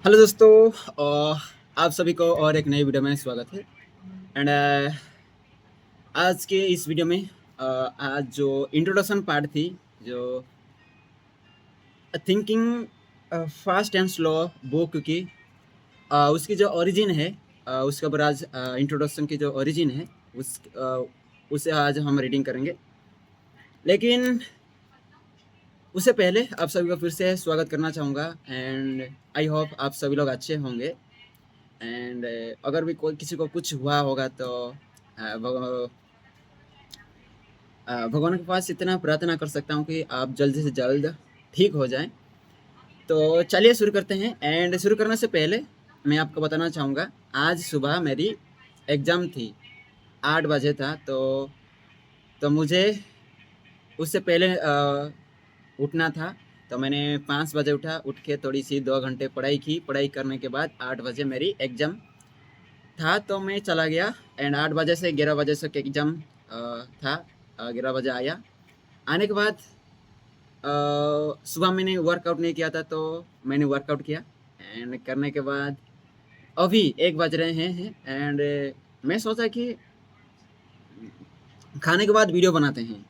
Hello दोस्तों। आप सभी को और एक नई वीडियो में स्वागत है। एंड आज के इस वीडियो में आज जो इंट्रोडक्शन पार्ट थी, जो thinking fast and slow book की उसकी जो ओरिजिन है, उसके ऊपर आज इंट्रोडक्शन की जो ओरिजिन है उसे आज हम रीडिंग करेंगे। लेकिन उससे पहले आप सभी को फिर से स्वागत करना चाहूँगा एंड आई होप आप सभी लोग अच्छे होंगे। एंड अगर भी कोई किसी को कुछ हुआ होगा तो भगवान के पास इतना प्रार्थना कर सकता हूँ कि आप जल्द से जल्द ठीक हो जाएं। तो चलिए शुरू करते हैं। एंड शुरू करने से पहले मैं आपको बताना चाहूँगा, आज सुबह मेरी एग्ज़ाम थी, 8 बजे था। तो मुझे उससे पहले उठना था। तो मैंने 5 बजे उठा, उठ के थोड़ी सी 2 घंटे पढ़ाई की। पढ़ाई करने के बाद 8 बजे मेरी एग्ज़ाम था, तो मैं चला गया। एंड 8 बजे से 11 बजे तक एग्ज़ाम था। 11 बजे आया। आने के बाद सुबह मैंने वर्कआउट नहीं किया था, तो मैंने वर्कआउट किया। एंड करने के बाद अभी 1 बज रहे हैं। एंड मैं सोचा कि खाने के बाद वीडियो बनाते हैं।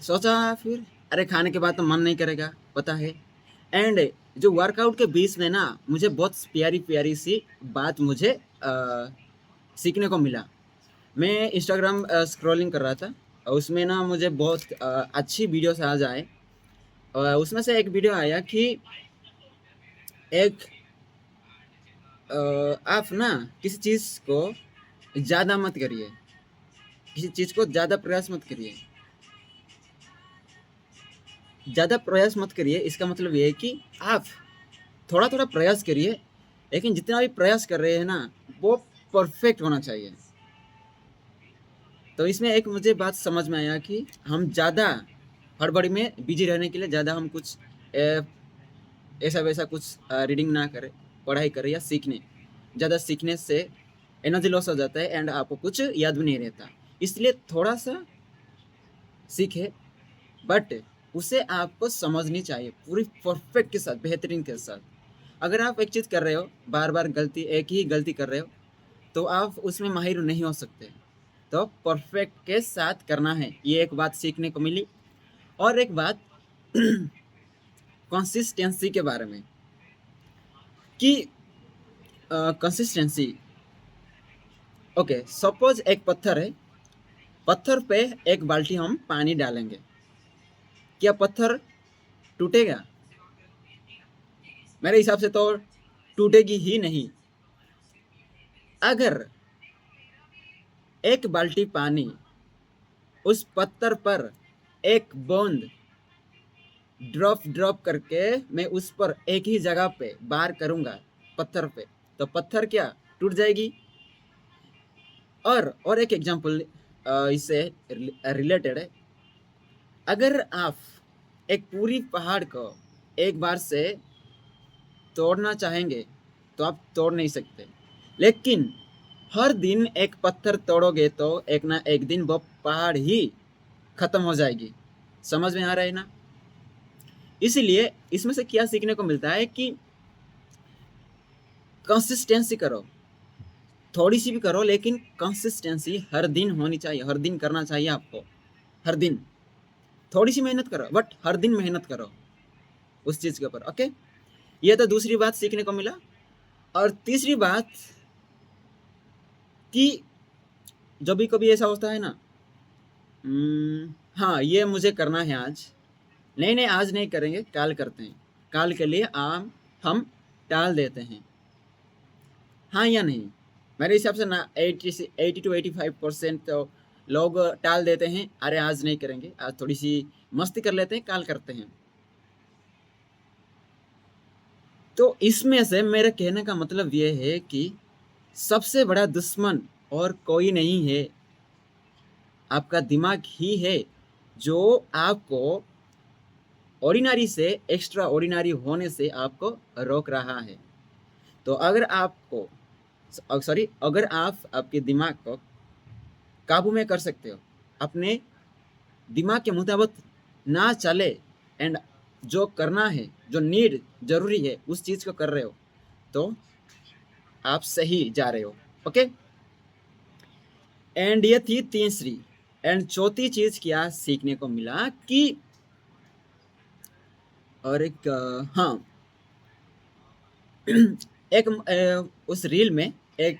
सोचा फिर, अरे खाने के बाद तो मन नहीं करेगा, पता है। एंड जो वर्कआउट के बीच में ना, मुझे बहुत प्यारी प्यारी सी बात मुझे सीखने को मिला। मैं इंस्टाग्राम स्क्रॉलिंग कर रहा था और उसमें ना मुझे बहुत अच्छी वीडियोस आ जाए। उसमें से एक वीडियो आया कि एक आप ना किसी चीज़ को ज़्यादा मत करिए, किसी चीज़ को ज़्यादा प्रयास मत करिए। ज़्यादा प्रयास मत करिए, इसका मतलब ये है कि आप थोड़ा थोड़ा प्रयास करिए, लेकिन जितना भी प्रयास कर रहे हैं ना, वो परफेक्ट होना चाहिए। तो इसमें एक मुझे बात समझ में आया कि हम ज़्यादा हड़बड़ी में बिजी रहने के लिए ज़्यादा हम कुछ ऐसा वैसा कुछ रीडिंग ना करें, पढ़ाई करें या सीखने। ज़्यादा सीखने से एनर्जी लॉस हो जाता है एंड आपको कुछ याद भी नहीं रहता। इसलिए थोड़ा सा सीखे, बट उसे आपको समझनी चाहिए पूरी परफेक्ट के साथ, बेहतरीन के साथ। अगर आप एक चीज़ कर रहे हो, बार बार गलती, एक ही गलती कर रहे हो, तो आप उसमें माहिर नहीं हो सकते। तो परफेक्ट के साथ करना है, ये एक बात सीखने को मिली। और एक बात कंसिस्टेंसी के बारे में, कि कंसिस्टेंसी। ओके, सपोज एक पत्थर है, पत्थर पे एक बाल्टी हम पानी डालेंगे, क्या पत्थर टूटेगा? मेरे हिसाब से तो टूटेगी ही नहीं। अगर एक बाल्टी पानी उस पत्थर पर एक बूंद ड्रॉप ड्रॉप करके मैं उस पर एक ही जगह पे बार करूंगा पत्थर पे, तो पत्थर क्या टूट जाएगी? और एक एग्जांपल इससे रिलेटेड है। अगर आप एक पूरी पहाड़ को एक बार से तोड़ना चाहेंगे तो आप तोड़ नहीं सकते। लेकिन हर दिन एक पत्थर तोड़ोगे तो एक ना एक दिन वो पहाड़ ही खत्म हो जाएगी। समझ में आ रहा है ना? इसीलिए इसमें से क्या सीखने को मिलता है कि कंसिस्टेंसी करो, थोड़ी सी भी करो, लेकिन कंसिस्टेंसी हर दिन होनी चाहिए, हर दिन करना चाहिए आपको। हर दिन थोड़ी सी मेहनत करो, बट हर दिन मेहनत करो उस चीज़ के ऊपर। ओके, ये तो दूसरी बात सीखने को मिला। और तीसरी बात, कि जब भी कभी ऐसा होता है ना, हाँ ये मुझे करना है आज, नहीं नहीं आज नहीं करेंगे, कल करते हैं, कल के लिए हम टाल देते हैं। हाँ या नहीं? मेरे हिसाब से ना 80 to 85% तो लोग टाल देते हैं, अरे आज नहीं करेंगे, आज थोड़ी सी मस्ती कर लेते हैं, कल करते हैं। तो इसमें से मेरे कहने का मतलब ये है कि सबसे बड़ा दुश्मन और कोई नहीं है, आपका दिमाग ही है, जो आपको ऑर्डिनरी से एक्स्ट्रा ऑर्डिनरी होने से आपको रोक रहा है। तो अगर आपको सॉरी, अगर आप आपके दिमाग को काबू में कर सकते हो, अपने दिमाग के मुताबिक ना चले, एंड जो करना है, जो नीड जरूरी है, उस चीज को कर रहे हो, तो आप सही जा रहे हो। ओके, एंड ये थी तीसरी। एंड चौथी चीज क्या सीखने को मिला कि, और एक हाँ, एक उस रील में एक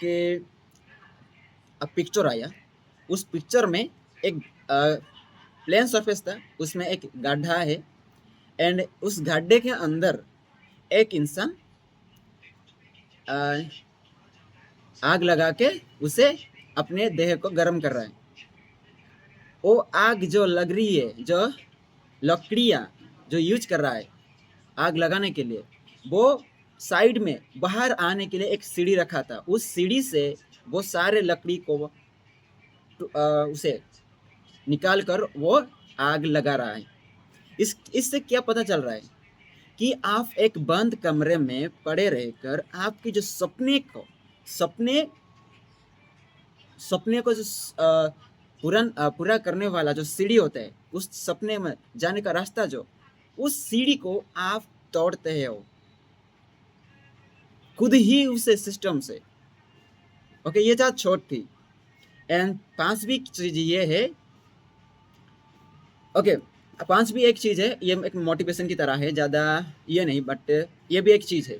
पिक्चर आया। उस पिक्चर में एक प्लेन सरफेस था, उसमें एक गड्ढा है, एंड उस गड्ढे के अंदर एक इंसान आग लगा के उसे अपने देह को गर्म कर रहा है। वो आग जो लग रही है, जो लकड़ियाँ जो यूज कर रहा है आग लगाने के लिए, वो साइड में बाहर आने के लिए एक सीढ़ी रखा था। उस सीढ़ी से वो सारे लकड़ी को उसे निकाल कर वो आग लगा रहा है। इससे क्या पता चल रहा है कि आप एक बंद कमरे में पड़े रहकर आपकी जो सपने सपने को जो पूरा करने वाला जो सीढ़ी होता है, उस सपने में जाने का रास्ता, जो उस सीढ़ी को आप तोड़ते हो खुद ही उसे सिस्टम से। ओके, ये था छोट थी। एंड पांचवी चीज ये है, ओके, पांचवी एक चीज है, ये एक मोटिवेशन की तरह है, ज्यादा ये नहीं, बट ये भी एक चीज है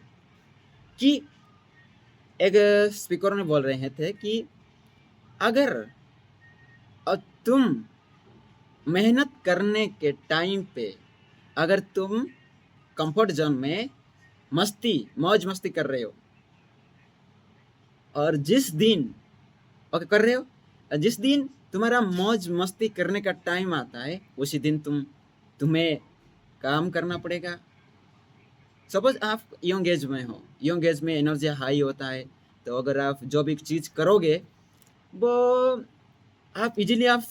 कि एक स्पीकर ने बोल रहे थे कि अगर तुम मेहनत करने के टाइम पे अगर तुम कंफर्ट जोन में मौज मस्ती कर रहे हो, और जिस दिन ओके कर रहे हो, जिस दिन तुम्हारा मौज मस्ती करने का टाइम आता है, उसी दिन तुम्हें काम करना पड़ेगा। सपोज आप यंग एज में हो, यंग एज में एनर्जी हाई होता है, तो अगर आप जो भी चीज़ करोगे वो आप इजीली आप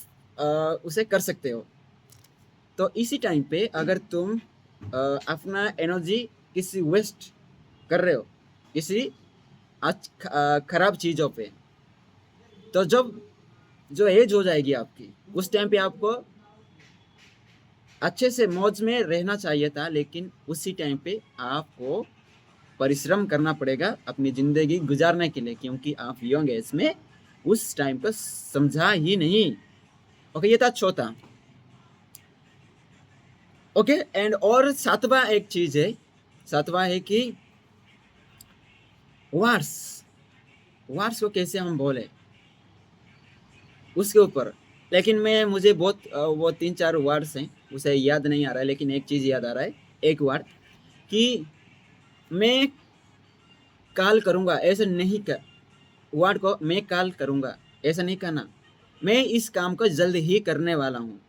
उसे कर सकते हो। तो इसी टाइम पे अगर तुम अपना एनर्जी किसी वेस्ट कर रहे हो, किसी खराब चीज़ों पे, तो जब जो एज हो जाएगी आपकी, उस टाइम पे आपको अच्छे से मौज में रहना चाहिए था, लेकिन उसी टाइम पे आपको परिश्रम करना पड़ेगा अपनी ज़िंदगी गुजारने के लिए, क्योंकि आप यंग एज में उस टाइम को समझा ही नहीं। ओके, ये था चौथा। ओके, एंड और सातवां एक चीज़ है, सातवां है कि वार्स को कैसे हम बोले उसके ऊपर। लेकिन मुझे बहुत वो 3-4 वर्ड्स हैं, उसे याद नहीं आ रहा है, लेकिन एक चीज़ याद आ रहा है, एक वर्ड कि मैं कॉल करूँगा, ऐसा नहीं कर, वर्ड को मैं कॉल करूँगा ऐसा नहीं कहना, मैं इस काम को जल्द ही करने वाला हूँ।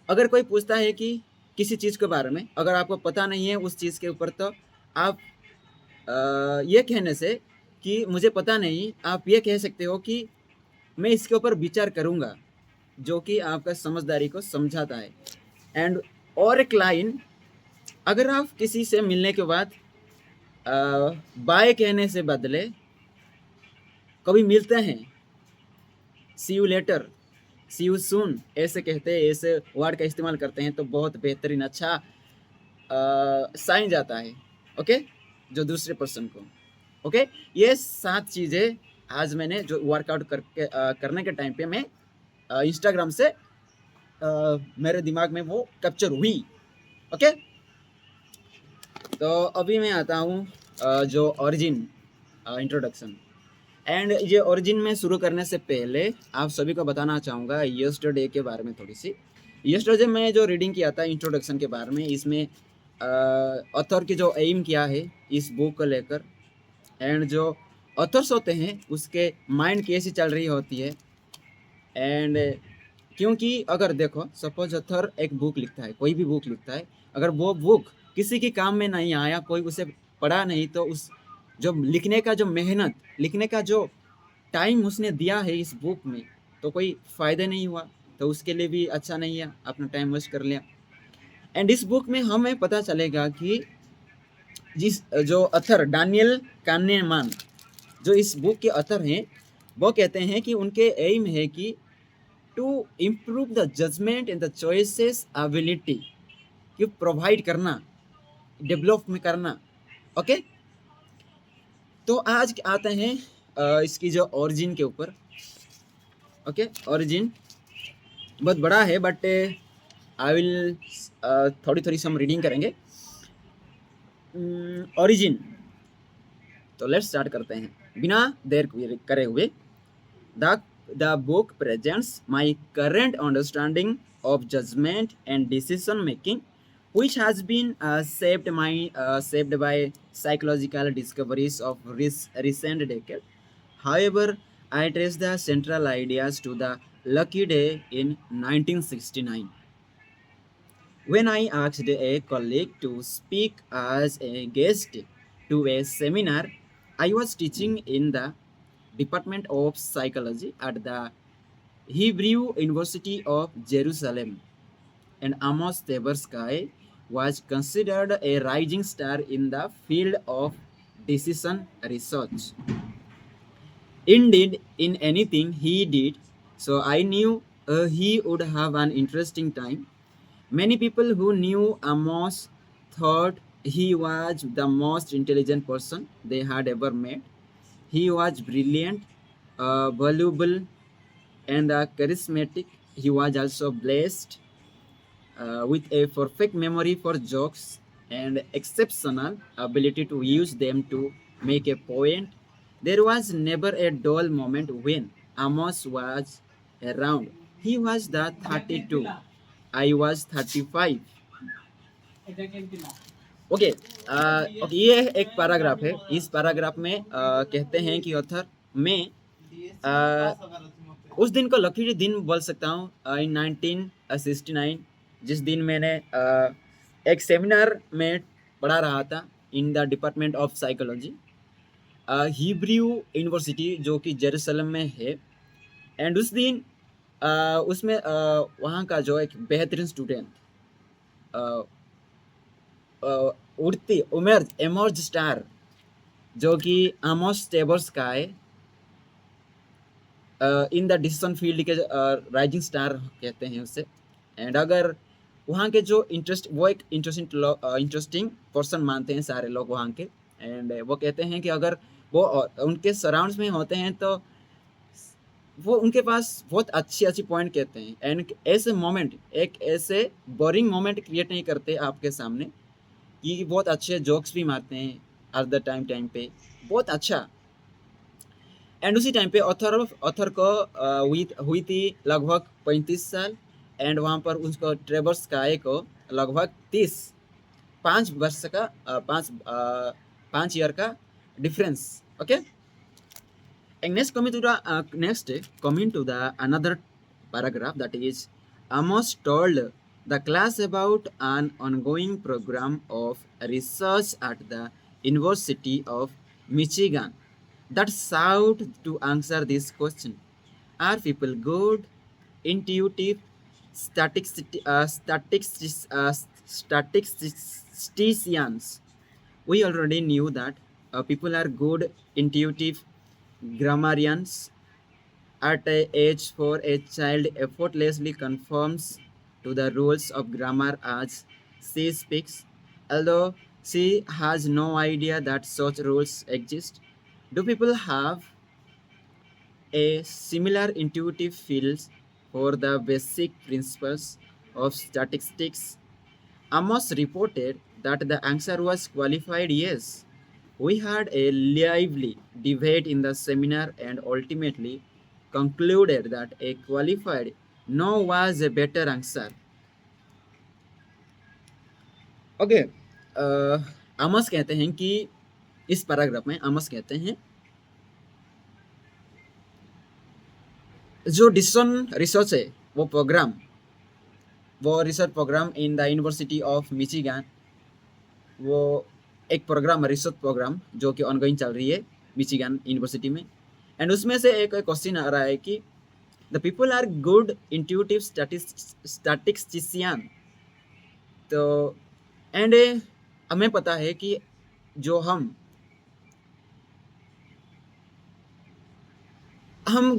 अगर कोई पूछता है कि किसी चीज़ के बारे में, अगर आपको पता नहीं है उस चीज़ के ऊपर, तो आप ये कहने से कि मुझे पता नहीं, आप ये कह सकते हो कि मैं इसके ऊपर विचार करूँगा, जो कि आपका समझदारी को समझाता है। एंड और एक लाइन, अगर आप किसी से मिलने के बाद बाय कहने से बदले कभी मिलते हैं, see you later, see you soon ऐसे कहते हैं, ऐसे वर्ड का इस्तेमाल करते हैं, तो बहुत बेहतरीन अच्छा साइन जाता है। ओके, जो दूसरे पर्सन को। ओके, ये 7 चीज़ें आज मैंने जो वर्कआउट करने के टाइम पे मैं इंस्टाग्राम से मेरे दिमाग में वो कैप्चर हुई। ओके, तो अभी मैं आता हूँ जो ओरिजिन इंट्रोडक्शन। एंड ये ओरिजिन में शुरू करने से पहले आप सभी को बताना चाहूँगा यस्टरडे के बारे में थोड़ी सी। यस्टरडे में जो रीडिंग किया था इंट्रोडक्शन के बारे में, इसमें ऑथर की जो एम किया है इस बुक को लेकर, एंड जो ऑथर्स होते हैं उसके माइंड कैसी चल रही होती है। एंड क्योंकि अगर देखो, सपोज ऑथर एक बुक लिखता है, कोई भी बुक लिखता है, अगर वो बुक किसी के काम में नहीं आया, कोई उसे पढ़ा नहीं, तो उस जो लिखने का जो मेहनत, लिखने का जो टाइम उसने दिया है इस बुक में, तो कोई फ़ायदा नहीं हुआ, तो उसके लिए भी अच्छा नहीं है, अपना टाइम वेस्ट कर लिया। एंड इस बुक में हमें पता चलेगा कि जिस जो ऑथर डैनियल कानेमान, जो इस बुक के ऑथर हैं, वो कहते हैं कि उनके एम है कि to improve the judgement and the choices ability कि प्रोवाइड करना, डेवलप में करना। ओके, तो आज आते हैं इसकी जो ओरिजिन के ऊपर। ओके, ओरिजिन बहुत बड़ा है, बट आई विल थोड़ी थोड़ी हम रीडिंग करेंगे। ओरिजिन, तो लेट्स स्टार्ट करते हैं बिना देर करे हुए। The book presents my current understanding of judgment and decision making, which has been shaped by psychological discoveries of recent decade. However, I trace the central ideas to the lucky day in 1969, when I asked a colleague to speak as a guest to a seminar I was teaching in the Department of Psychology at the Hebrew University of Jerusalem, and Amos Tversky was considered a rising star in the field of decision research. Indeed, in anything he did, so I knew he would have an interesting time. Many people who knew Amos thought he was the most intelligent person they had ever met. He was brilliant, valuable, and charismatic. He was also blessed with a perfect memory for jokes and exceptional ability to use them to make a point. There was never a dull moment when Amos was around. He was the 32. I was 35. Okay, ये एक paragraph है। इस paragraph में कहते हैं कि author मैं उस दिन को लकी दिन बोल सकता हूँ इन 1969, जिस दिन मैंने एक सेमिनार में पढ़ा रहा था in the department of psychology, Hebrew university जो कि जेरूसलम में है। एंड उस दिन उसमें वहाँ का जो एक बेहतरीन स्टूडेंट उड़ती एमर्ज स्टार जो कि आमोस ट्वेर्स्की इन द डिसीजन फील्ड के राइजिंग स्टार कहते हैं उससे। एंड अगर वहाँ के जो वो एक इंटरेस्टिंग पर्सन मानते हैं सारे लोग वहाँ के। एंड वो कहते हैं कि अगर वो उनके सराउंड्स में होते हैं तो वो उनके पास बहुत अच्छी पॉइंट कहते हैं। एंड ऐसे मोमेंट, एक ऐसे बोरिंग मोमेंट क्रिएट नहीं करते आपके सामने, कि बहुत अच्छे जोक्स भी मारते हैं एट द टाइम पे, बहुत अच्छा। एंड उसी टाइम पे ऑथर को हुई थी लगभग 35 साल। एंड वहाँ पर उसको ट्वेर्स्की को लगभग 5 वर्ष का 5 ईयर का difference. Okay, and next coming to the another paragraph, that is Amos told the class about an ongoing program of research at the University of Michigan that sought to answer this question: are people good, intuitive statisticians? We already knew that people are good, intuitive grammarians. At age 4, a child effortlessly conforms to the rules of grammar as she speaks, although she has no idea that such rules exist. Do people have a similar intuitive feel for the basic principles of statistics? Amos reported that the answer was qualified yes. We had a lively debate in the seminar and ultimately concluded that a qualified no was a better answer. Okay, Amas कहते हैं कि इस paragraph में आमस कहते हैं जो decision research है वो research programme in the University of Michigan, वो एक प्रोग्राम, रिसर्च प्रोग्राम जो कि ऑनगोइंग चल रही है मिचिगन यूनिवर्सिटी में। एंड उसमें से एक क्वेश्चन आ रहा है कि the people are good intuitive statistician. तो एंड हमें पता है कि जो हम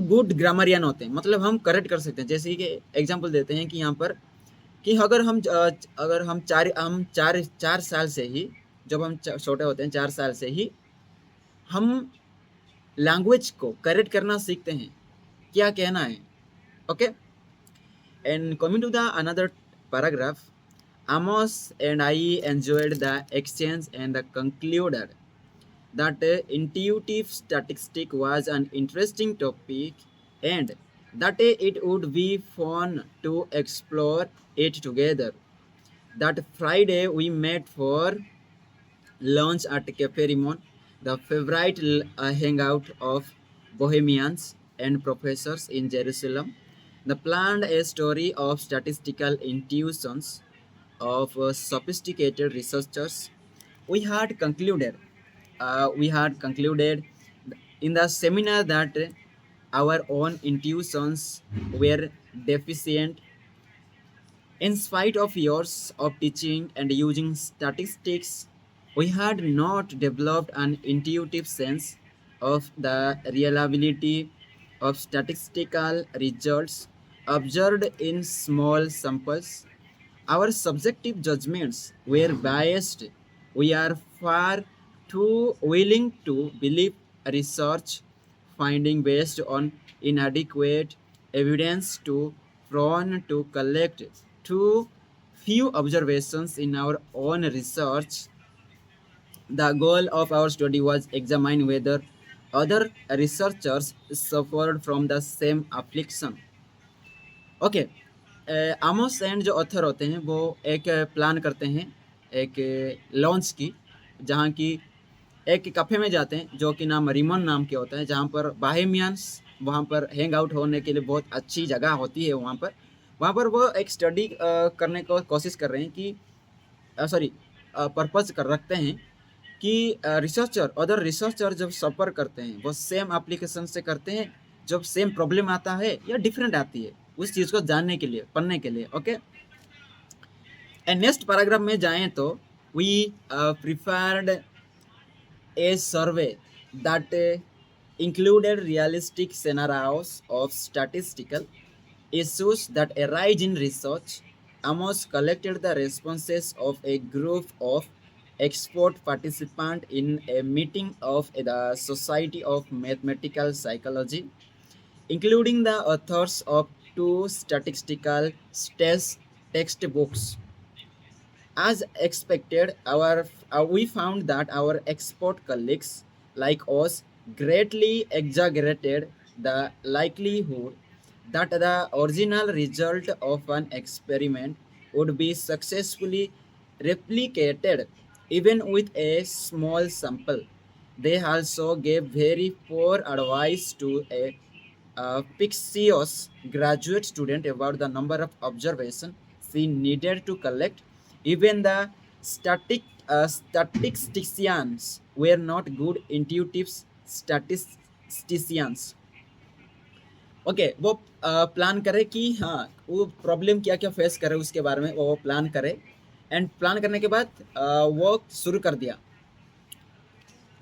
गुड ग्रामरियन होते हैं, मतलब हम करेक्ट कर सकते हैं। जैसे कि एग्जांपल देते हैं कि यहाँ पर कि अगर हम चार साल से ही, जब हम छोटे होते हैं 4 साल से ही हम लैंग्वेज को करेक्ट करना सीखते हैं, क्या कहना है. Okay, and coming to the another paragraph, Amos and I enjoyed the exchange and concluded that intuitive statistics was an interesting topic and that it would be fun to explore it together. That Friday we met for lunch at Cafe Rimon, the favorite hangout of bohemians and professors in Jerusalem. The planned a story of statistical intuitions of sophisticated researchers. We had concluded in the seminar that our own intuitions were deficient in spite of years of teaching and using statistics. We had not developed an intuitive sense of the reliability of statistical results observed in small samples. Our subjective judgments were biased. We are far too willing to believe research finding based on inadequate evidence to prone to collect too few observations in our own research. The goal of our study was examine whether other researchers suffered from the same affliction. Okay, Amos and जो author होते हैं वो एक plan करते हैं एक launch की, जहाँ की एक कैफ़े में जाते हैं जो कि नाम रिमन नाम के होता है, जहाँ पर बाहेमियंस वहाँ पर हैंग आउट होने के लिए बहुत अच्छी जगह होती है. वहाँ पर वो एक स्टडी करने को कोशिश कर रहे हैं कि पर्पज़ कर रखते हैं कि अदर रिसर्चर जब सफ़र करते हैं वो सेम एप्लीकेशन से करते हैं, जब सेम प्रॉब्लम आता है या डिफरेंट आती है, उस चीज़ को जानने के लिए, पढ़ने के लिए. ओके, एंड नेक्स्ट पैराग्राफ में जाएं तो we preferred a survey that included realistic scenarios of statistical issues that arise in research. Amos collected the responses of a group of expert participants in a meeting of the Society of Mathematical Psychology, including the authors of two statistical textbooks. As expected, we found that our expert colleagues like us greatly exaggerated the likelihood that the original result of an experiment would be successfully replicated even with a small sample. They also gave very poor advice to a Pixios graduate student about the number of observations she needed to collect. Even the statisticians were not good intuitive statisticians. Okay, वो plan करे कि हाँ वो problem क्या क्या face करे उसके बारे में वो प्लान करे. एंड प्लान करने के बाद वो शुरू कर दिया,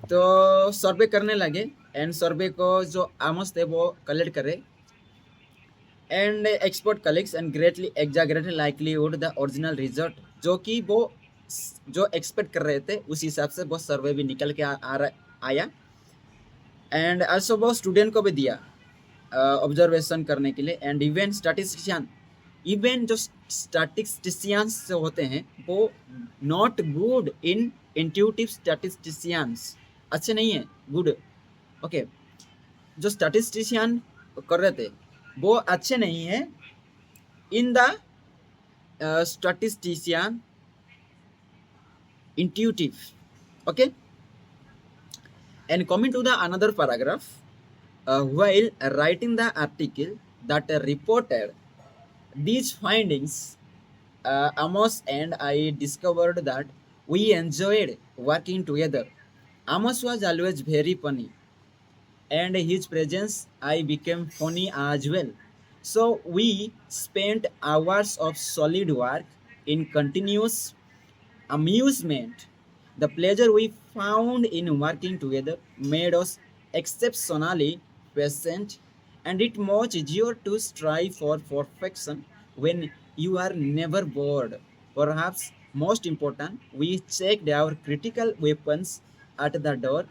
तो सर्वे करने लगे. एंड सर्वे को जो आमोस थे वो कलेक्ट करे. And expert colleagues and greatly exaggerated likelihood the original result, जो कि वो जो एक्सपेक्ट कर रहे थे उस हिसाब से वो सर्वे भी निकल के आया. एंड आल्सो वो स्टूडेंट को भी दिया ऑब्जर्वेशन करने के लिए. एंड इवन जो स्टैटिस्टिशियंस जो होते हैं वो not good in intuitive statisticians, अच्छे नहीं है, गुड. ओके, जो स्टैटिस्टिशियन कर रहे थे वो अच्छे नहीं है in the statistician intuitive. Okay, and coming to the another paragraph, while writing the article that reported these findings, Amos and I discovered that we enjoyed working together. Amos was always very funny, and his presence I became funny as well. So we spent hours of solid work in continuous amusement. The pleasure we found in working together made us exceptionally patient, and it much easier to strive for perfection when You are never bored. Perhaps most important, we checked our critical weapons at the door.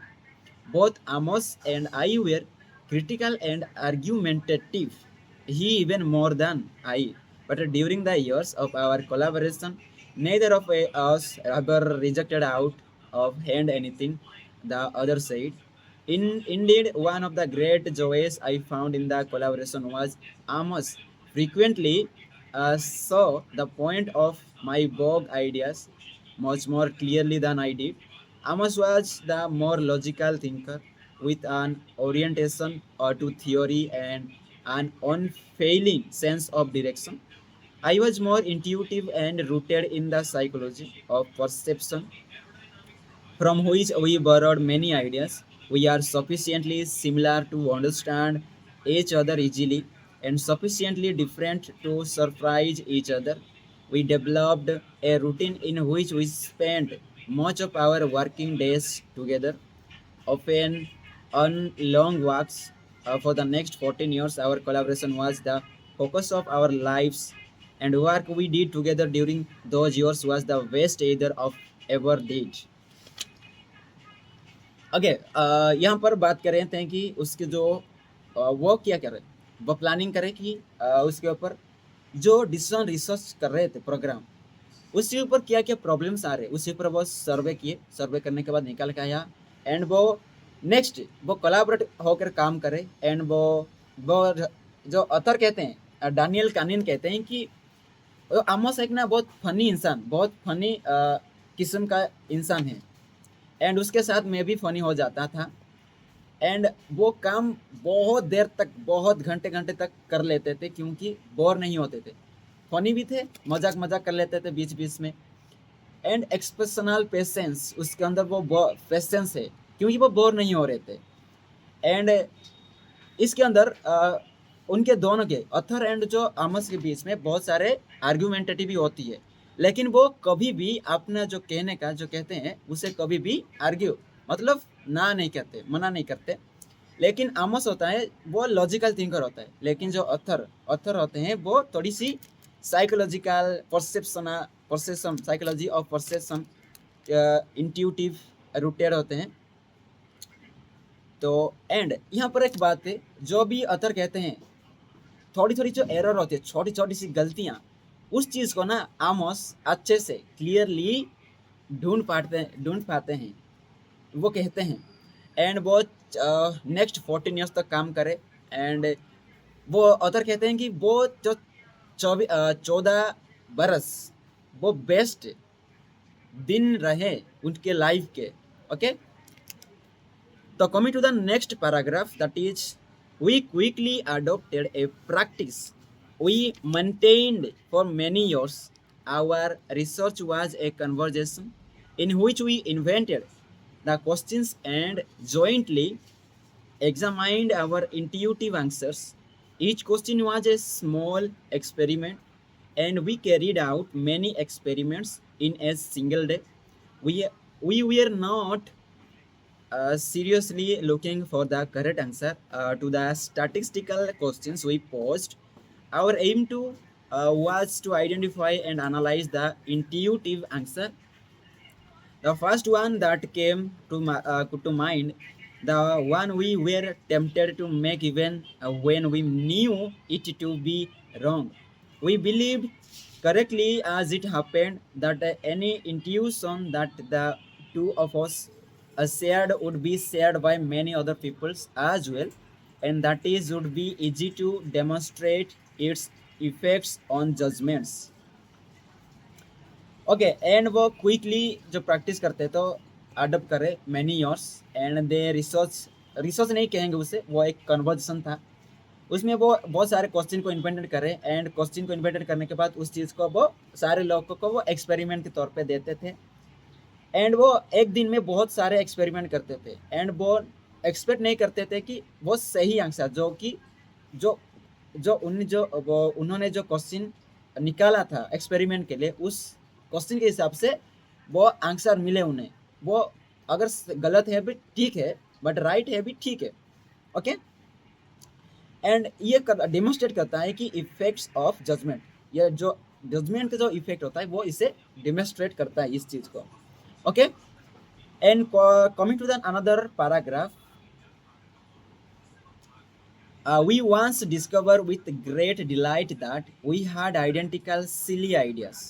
Both Amos and I were critical and argumentative. He even more than I. But during the years of our collaboration, neither of us ever rejected out of hand anything the other said. Indeed, one of the great joys I found in the collaboration was Amos frequently saw the point of my bog ideas much more clearly than I did. Amos was the more logical thinker with an orientation to theory and an unfailing sense of direction. I was more intuitive and rooted in the psychology of perception from which we borrowed many ideas. We are sufficiently similar to understand each other easily and sufficiently different to surprise each other. We developed a routine in which we spent much of our working days together, often on long walks. For the next 14 years, our collaboration was the focus of our lives, and work we did together during those years was the best either of ever did. Okay यहाँ पर बात कर रहे थे कि उसके जो वो क्या कर रहे वो प्लानिंग करे कि उसके ऊपर जो डिसीजन रिसर्च कर रहे थे प्रोग्राम उसके ऊपर क्या क्या प्रॉब्लम्स आ रहे उसके ऊपर वो सर्वे किए सर्वे करने के बाद निकाल के आया एंड वो नेक्स्ट वो कोलाबरेट होकर काम करे एंड वो जो अथर कहते हैं डैनियल कानिन कहते हैं कि आमोस एक ना बहुत फनी इंसान बहुत फनी किस्म का इंसान है एंड उसके साथ मैं भी फनी हो जाता था एंड वो काम बहुत देर तक बहुत घंटे घंटे तक कर लेते थे क्योंकि बोर नहीं होते थे फनी भी थे मजाक मजाक कर लेते थे बीच बीच में एंड एक्सप्रेशनल पेशेंस उसके अंदर वो पेशेंस है क्योंकि वो बोर नहीं हो रहे थे एंड इसके अंदर उनके दोनों के अथर एंड जो आमस के बीच में बहुत सारे आर्ग्यूमेंटेटिव भी होती है लेकिन वो कभी भी अपना जो कहने का जो कहते हैं उसे कभी भी आर्ग्यू मतलब ना नहीं करते मना नहीं करते लेकिन आमस होता है वो लॉजिकल थिंकर होता है लेकिन जो अथर अथर होते हैं वो थोड़ी सी psychological perception psychology of perception intuitive rooted होते हैं तो एंड यहाँ पर एक बात है जो भी अथर कहते हैं थोड़ी थोड़ी जो एरर होती है छोटी छोटी सी गलतियाँ उस चीज़ को ना आमोस अच्छे से क्लियरली ढूंढ पाते हैं वो कहते हैं एंड वो नेक्स्ट 14 ईयर्स तक काम करे एंड वो ऑथर कहते हैं कि वो जो 14 बरस वो बेस्ट दिन रहे उनके लाइफ के ओके तो coming to the next paragraph that is we quickly adopted a practice we maintained for many years. Our research was a conversation in which we invented the questions and jointly examined our intuitive answers. Each question was a small experiment, and we carried out many experiments in a single day. We, we were not seriously looking for the correct answer to the statistical questions we posed. Our aim to was to identify and analyze the intuitive answer. The first one that came to mind, the one we were tempted to make even when we knew it to be wrong. We believed correctly as it happened that any intuition that the two of us shared would be shared by many other peoples as well, and that is would be easy to demonstrate its effects on judgments. Okay and वो quickly जो practice करते तो adopt करे many years and they research नहीं कहेंगे उसे वो एक कन्वर्जेशन था उसमें वो बहुत सारे क्वेश्चन को इन्वेंटेड करे एंड क्वेश्चन को इन्वेंटेड करने के बाद उस चीज़ को वो सारे लोगों को वो एक्सपेरिमेंट के तौर पे देते थे एंड वो एक दिन में बहुत सारे एक्सपेरिमेंट करते थे एंड वो एक्सपेक्ट नहीं करते थे कि वो सही आंसर जो कि जो जो उन्होंने जो क्वेश्चन निकाला था एक्सपेरिमेंट के लिए उस क्वेश्चन के हिसाब से वो आंसर मिले उन्हें वो अगर गलत है भी ठीक है बट राइट है भी ठीक है ओके एंड ये डेमोन्स्ट्रेट करता है कि इफेक्ट्स ऑफ जजमेंट ये जो जजमेंट का जो इफेक्ट होता है वो इसे डेमोन्स्ट्रेट करता है इस चीज को. Okay, and coming to the another paragraph. We once discovered with great delight that we had identical silly ideas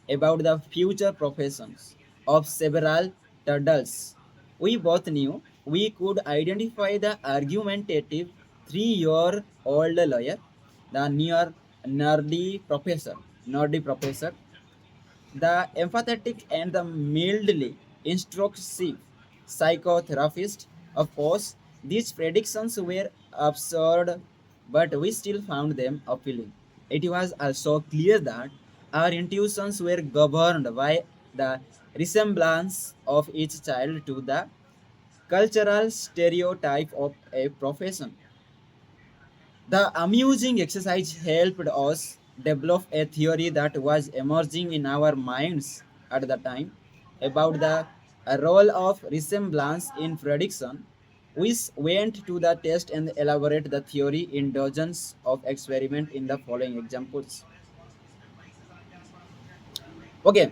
about the future professions of several turtles. We both knew we could identify the argumentative 3-year-old lawyer, the near nerdy professor, the empathetic and the mildly instructive psychotherapist. Of course, these predictions were absurd, but we still found them appealing. It was also clear that our intuitions were governed by the resemblance of each child to the cultural stereotype of a profession. The amusing exercise helped us develop a theory that was emerging in our minds at the time about the role of resemblance in prediction. We went to the test and elaborate the theory in dozens of experiments in the following examples. Okay,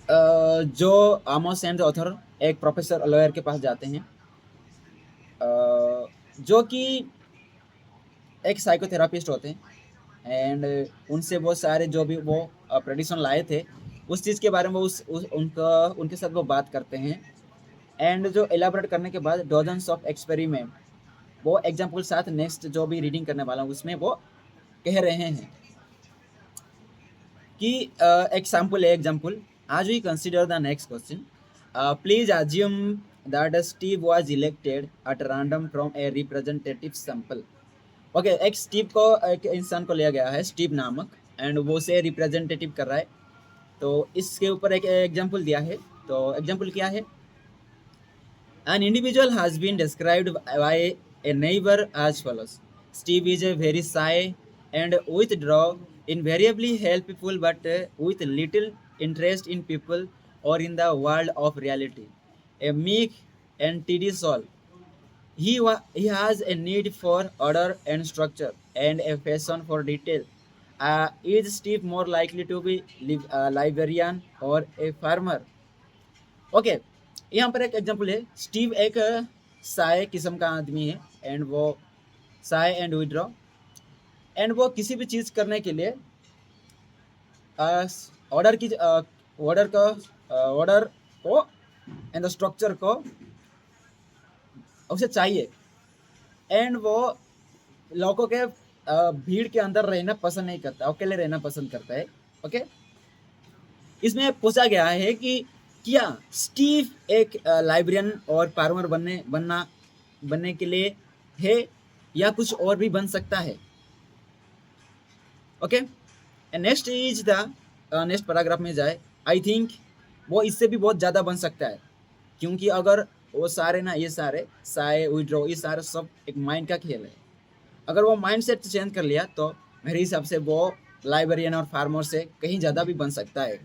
जो आमोस and author एक professor lawyer के पास जाते हैं, जो कि एक psychotherapist होते हैं, एंड उनसे वो सारे जो भी वो प्रेडिक्शन लाए थे उस चीज़ के बारे में उनके साथ वो बात करते हैं, एंड जो एलाबोरेट करने के बाद डजन्स ऑफ एक्सपेरिमेंट, वो एग्जाम्पल साथ नेक्स्ट जो भी रीडिंग करने वाला हूँ उसमें वो कह रहे हैं कि एग्जाम्पल है एग्जाम्पल. आज we consider the next question. Please assume that Steve was elected at random from a representative sample. Okay, एक स्टीव को, एक इंसान को लिया गया है स्टीव नामक, एंड वो से रिप्रेजेंटेटिव कर रहा है. तो इसके ऊपर एक एग्जांपल दिया है. तो एग्जांपल क्या है? An individual has been described by a neighbour as follows. Steve is a very shy and withdraw, invariably helpful but with little interest in people or in the world of reality. A meek and tedious soul. He has a need for order and structure and a passion for detail. Is Steve more likely to be librarian or a farmer? Okay, यहाँ पर एक example है. Steve एक साय किस्म का आदमी है, and वो साय एंड विड्रॉ, एंड वो किसी भी चीज़ करने के लिए ऑर्डर की ऑर्डर को एंड स्ट्रक्चर को उसे चाहिए, एंड वो लोगों के भीड़ के अंदर रहना पसंद नहीं करता, अकेले रहना पसंद करता है. ओके, इसमें पूछा गया है कि क्या स्टीव एक लाइब्रेरियन और फार्मर बनने के लिए है या कुछ और भी बन सकता है. Okay, next is the next paragraph में जाए. आई थिंक वो इससे भी बहुत ज़्यादा बन सकता है, क्योंकि अगर वो सारे ना, ये सारे साय विड्रॉ, ये सारे सब एक माइंड का खेल है. अगर वो माइंड सेट चेंज कर लिया तो मेरे हिसाब से वो लाइब्रेरियन और फार्मर से कहीं ज़्यादा भी बन सकता है.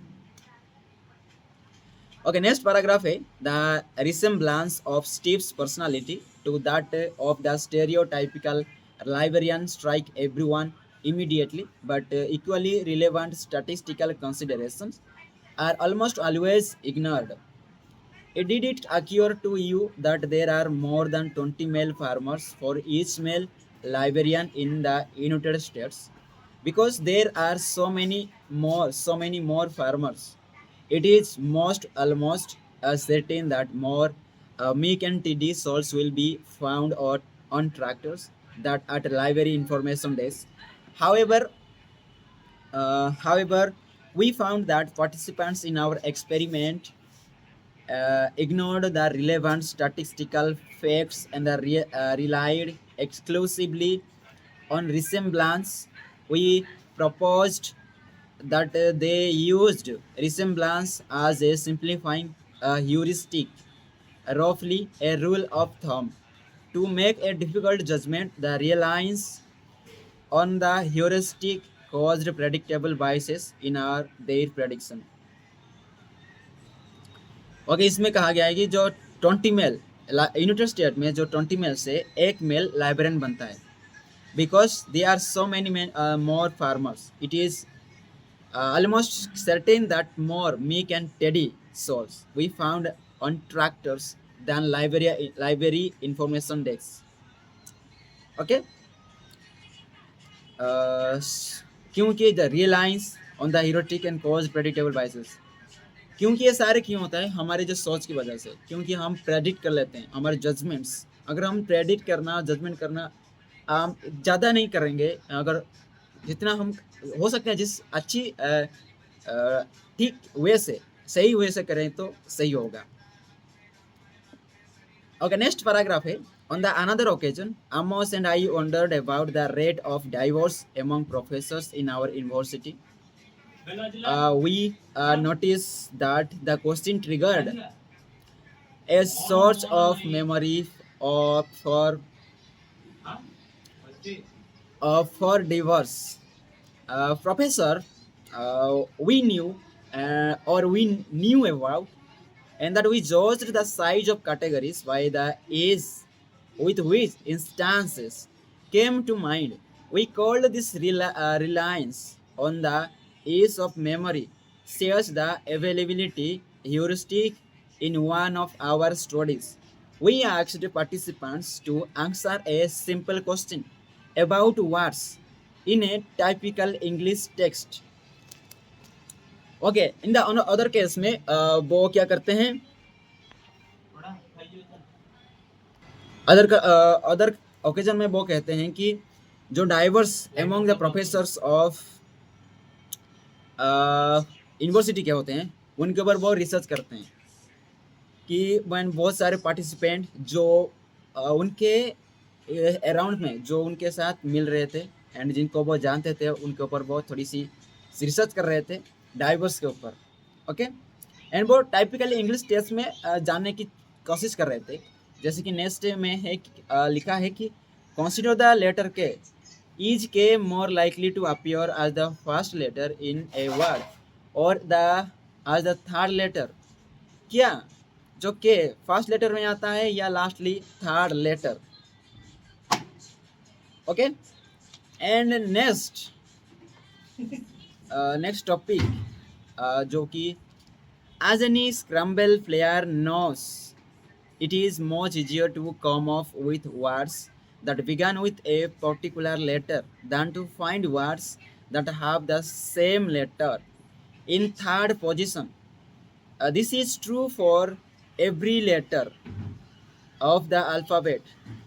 ओके, नेक्स्ट पैराग्राफ है. The resemblance of Steve's personality to that of the stereotypical librarian strike everyone immediately, but equally relevant statistical considerations are almost always ignored. Did it occur to you that there are more than 20 male farmers for each male librarian in the United States? Because there are so many more farmers, it is almost certain that more meek and tiddy souls will be found on tractors that at library information days. However, we found that participants in our experiment ignored the relevant statistical facts and relied exclusively on resemblance. We proposed that they used resemblance as a simplifying heuristic, roughly a rule of thumb, to make a difficult judgment. The reliance on the heuristic caused predictable biases in their prediction. Okay, इसमें कहा गया है कि जो 20 mail United state में जो 20 mail से एक मेल लाइब्रेरियन बनता है, because there are so many more farmers. It is almost certain that more meek and steady souls we found on tractors than library information desks. Okay, क्योंकि the reliance on the heuristic and cause predictable biases. क्योंकि ये सारे क्यों होता है हमारे जो सोच की वजह से, क्योंकि हम प्रेडिक्ट कर लेते हैं हमारे जजमेंट्स। अगर हम प्रेडिक्ट करना जजमेंट करना हम ज़्यादा नहीं करेंगे, अगर जितना हम हो सकते हैं जिस अच्छी ठीक वे से सही वे से करें तो सही होगा। ओके, नेक्स्ट पैराग्राफ है। On the another occasion, Amos and I wondered about the rate of divorce among professors in our university. We noticed that the question triggered a source of memory for for divorce. Professor we knew or we knew about, and that we judged the size of categories by the ease with which instances came to mind. We called this reliance on the ease of memory, such the availability heuristic in one of our studies. We asked participants to answer a simple question about words in a typical English text. Okay, in the other case में वो क्या करते हैं, other occasion में वो कहते हैं कि जो diverse among the professors of university के होते हैं उनके ऊपर वो रिसर्च करते हैं कि when बहुत सारे पार्टिसिपेंट जो उनके अराउंड में जो उनके साथ मिल रहे थे एंड जिनको वो जानते थे उनके ऊपर वो थोड़ी सी रिसर्च कर रहे थे डाइवर्स के ऊपर। ओके, एंड वो टाइपिकली इंग्लिश टेस्ट में जानने की कोशिश कर रहे थे। जैसे कि नेक्स्ट में है लिखा है कि consider the letter K, is K more likely to appear as the first letter in a word और the as the third letter. क्या जो के फर्स्ट लेटर में आता है या lastly third letter. Okay, and next topic जो कि as any scrabble player knows it is much easier to come up with words that begin with a particular letter than to find words that have the same letter in third position. This is true for every letter of the alphabet.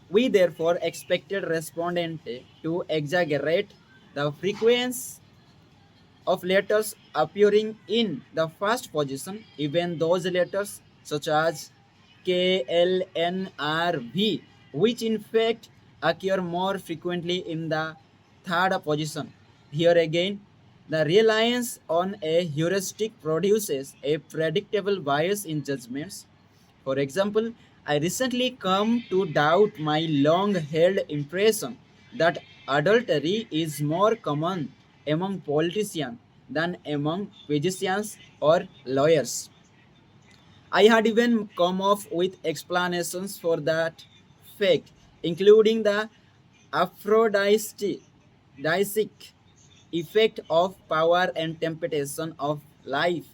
We therefore expected respondent to exaggerate the frequency of letters appearing in the first position, even those letters such as K, L, N, R, V, which in fact occur more frequently in the third position. Here again, the reliance on a heuristic produces a predictable bias in judgments. For example, I recently come to doubt my long-held impression that adultery is more common among politicians than among physicians or lawyers. I had even come up with explanations for that fact, including the aphrodisiac effect of power and temptation of life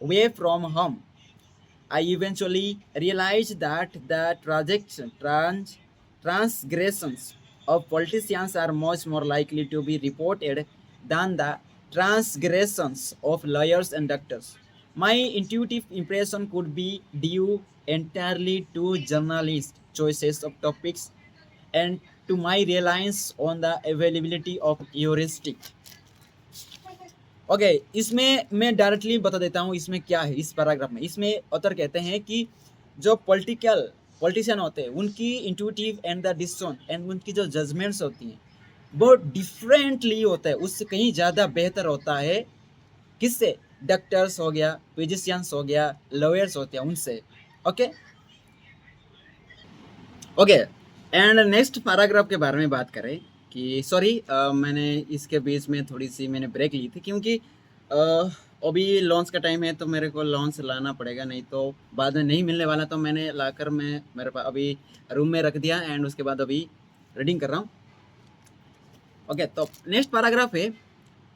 away from home. I eventually realized that the transgressions of politicians are much more likely to be reported than the transgressions of lawyers and doctors. My intuitive impression could be due entirely to journalists' choices of topics and to my reliance on the availability of heuristic. Okay, इसमें मैं directly बता देता हूँ इसमें क्या है। इस paragraph में इसमें ऑथर कहते हैं कि जो पॉलिटिशियन होते हैं उनकी intuitive and the decision and उनकी जो जजमेंट्स होती हैं वो डिफरेंटली होता है, उससे कहीं ज़्यादा बेहतर होता है किससे, डॉक्टर्स हो गया, फिजिशियंस हो गया, लॉयर्स होते हैं उनसे। Okay okay, and next paragraph के बारे में बात करें कि सॉरी मैंने इसके बीच में थोड़ी सी मैंने ब्रेक ली थी क्योंकि अभी लॉन्च का टाइम है तो मेरे को लॉन्च लाना पड़ेगा, नहीं तो बाद में नहीं मिलने वाला। तो मैंने लाकर मैं मेरे पास अभी रूम में रख दिया एंड उसके बाद अभी रीडिंग कर रहा हूँ। ओके, तो नेक्स्ट पैराग्राफ है,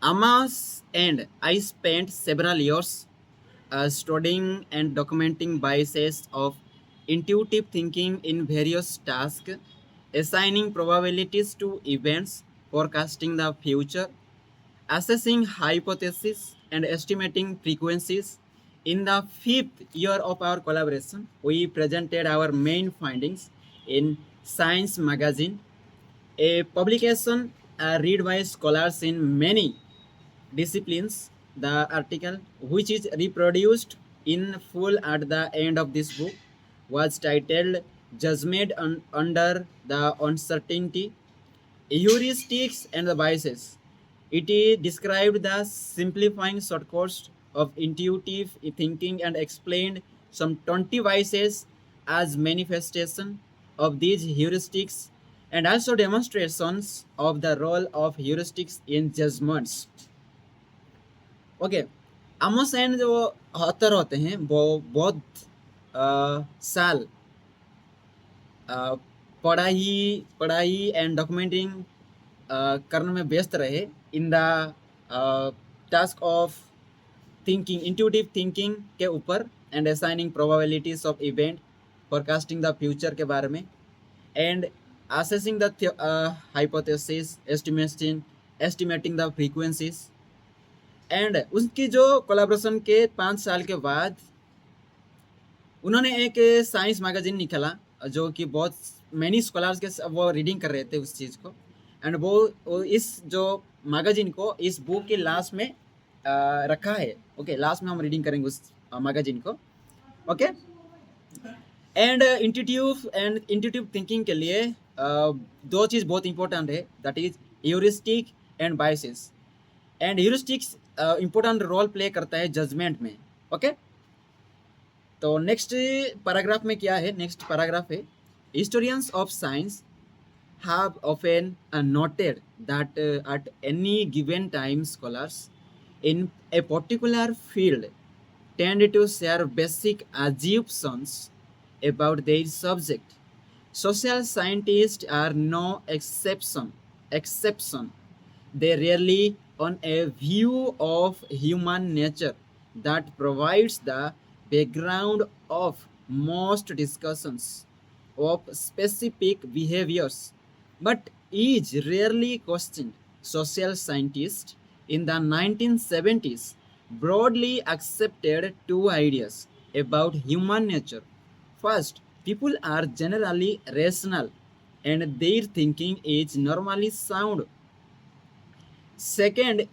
Amas and I spent several years studying and documenting biases of intuitive thinking in various tasks, assigning probabilities to events, forecasting the future, assessing hypotheses, and estimating frequencies. In the fifth year of our collaboration, we presented our main findings in Science magazine, a publication read by scholars in many disciplines. The article, which is reproduced in full at the end of this book, was titled Judgment Under the Uncertainty, Heuristics and the Biases. It described the simplifying shortcuts of intuitive thinking and explained some 20 biases as manifestation of these heuristics, and also demonstrations of the role of heuristics in judgments. Okay, Amos and जो author होते हैं वो बहुत साल अ, पढ़ाई पढ़ाई and documenting करने में व्यस्त रहे in the task of thinking, intuitive thinking के ऊपर, and assigning probabilities of event, forecasting the future के बारे में, and assessing the hypothesis, estimating the frequencies. And उसकी जो कोलैबोरेशन के 5 साल के बाद उन्होंने एक साइंस मैगजीन निकाला, जो कि बहुत मैनी स्कॉलर्स के वो रीडिंग कर रहे थे उस चीज़ को, एंड वो इस जो मैगजीन को इस बुक के लास्ट में रखा है। ओके, लास्ट में हम रीडिंग करेंगे उस मैगजीन को। ओके, एंड इंट्यूटिव थिंकिंग के लिए दो चीज़ बहुत इंपॉर्टेंट है, that is heuristic and biases. And heuristics important role play करता है जजमेंट में। ओके, तो नेक्स्ट पैराग्राफ में क्या है, नेक्स्ट पैराग्राफ है, historians of science have often noted that at any given time scholars in a particular field tend to share basic assumptions about their subject. Social scientists are no exception. They rarely on a view of human nature that provides the background of most discussions of specific behaviors, but is rarely questioned. Social scientists in the 1970s broadly accepted two ideas about human nature. First, people are generally rational and their thinking is normally sound. Second,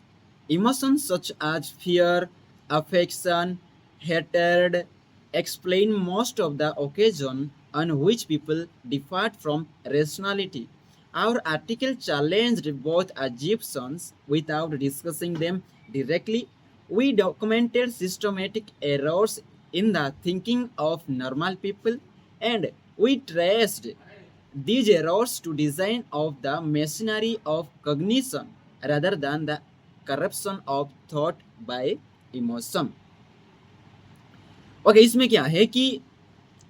emotions such as fear, affection, hatred explain most of the occasion on which people depart from rationality. Our article challenged both assumptions without discussing them directly. We documented systematic errors in the thinking of normal people, and we traced these errors to design of the machinery of cognition rather than the corruption of thought by emotion. Okay, इसमें क्या है कि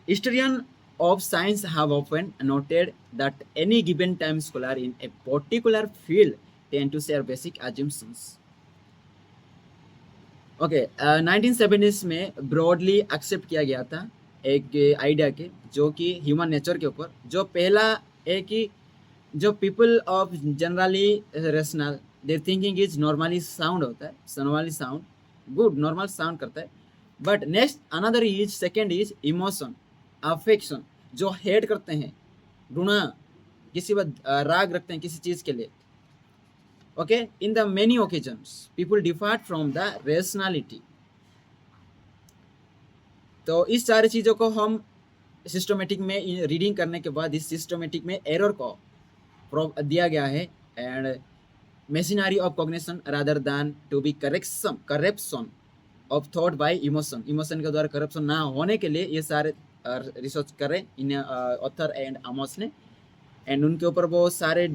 historian of science have often noted that any given time scholar in a particular field tend to share basic assumptions. Okay, 1970s में broadly accept किया गया था एक idea के, जो कि ह्यूमन नेचर के ऊपर, जो पहला है कि जो people of generally rational, there thinking is normally sound होता है, normally sound good, normal sound करता है। But next another is, second is emotion, affection, जो हेट करते हैं, घृणा, किसी पर राग रखते हैं किसी चीज़ के लिए। Okay, in the many occasions people depart from the rationality. तो इस सारी चीज़ों को हम सिस्टमेटिक में रीडिंग करने के बाद इस सिस्टमेटिक में एरर को दिया गया है, and machinery of cognition rather than to be correction of thought by emotion, emotion के द्वारा करप्शन ना होने के लिए ये सारे रिसर्च करें इन ऑथर एंड आमोस ने, एंड उनके ऊपर वो सारे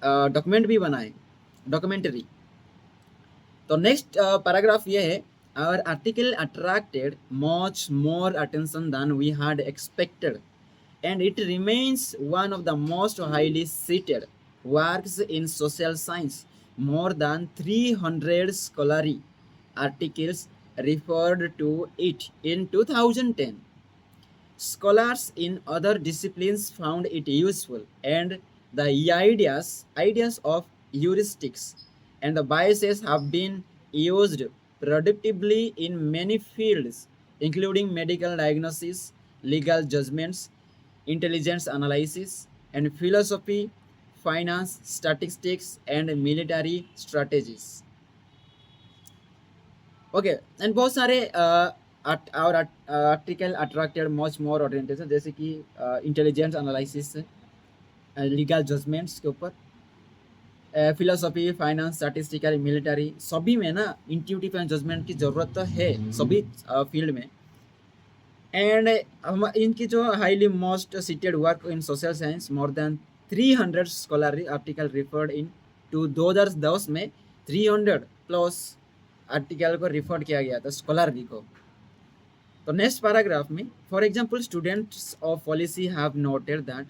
डॉक्यूमेंट भी बनाए, डॉक्यूमेंट्री। तो नेक्स्ट पैराग्राफ ये है, our article attracted much more attention than we had expected, and it remains one of the most highly cited works in social science. More than 300 scholarly articles referred to it in 2010. Scholars in other disciplines found it useful, and the ideas of heuristics and the biases have been used productively in many fields, including medical diagnosis, legal judgments, intelligence analysis, and philosophy, finance, statistics, and military strategies. Okay and बहुत सारे और article attracted much more orientation, जैसे कि intelligence analysis, legal judgements के ऊपर, philosophy, finance, statistical, military, सभी में ना इंट्यूटिव एंड जजमेंट की ज़रूरत तो है सभी फील्ड में। एंड हम इनकी जो highly most cited work in social science, more than 300 scholarly article referred in to 2010 में 300 प्लस आर्टिकल को रिफर किया गया था स्कॉलरी को। तो नेक्स्ट पैराग्राफ में, for example students of policy have noted that